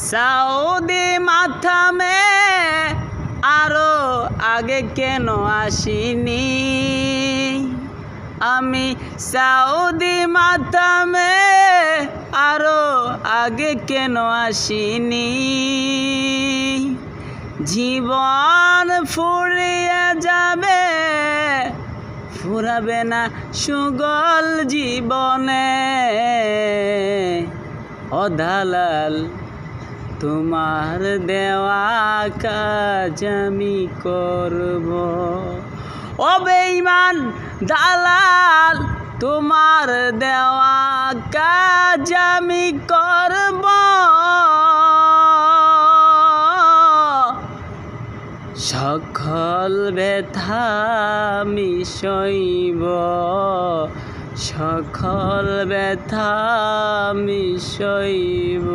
Saudi মাথামে আরো আগে কেন আসিনি আমি সৌদি মাথামে আরো আগে কেন আসিনি জীবন ফুরিয়ে যাবে ফুরাবে না সুগল জীবনে ও দালাল তোমার দেওয়া কাজ আমি করব ও বেঈমান দালাল তোমার দেওয়া কাজ আমি করব সকল ব্যথা আমি সইব সকল ব্যথা আমি সইব।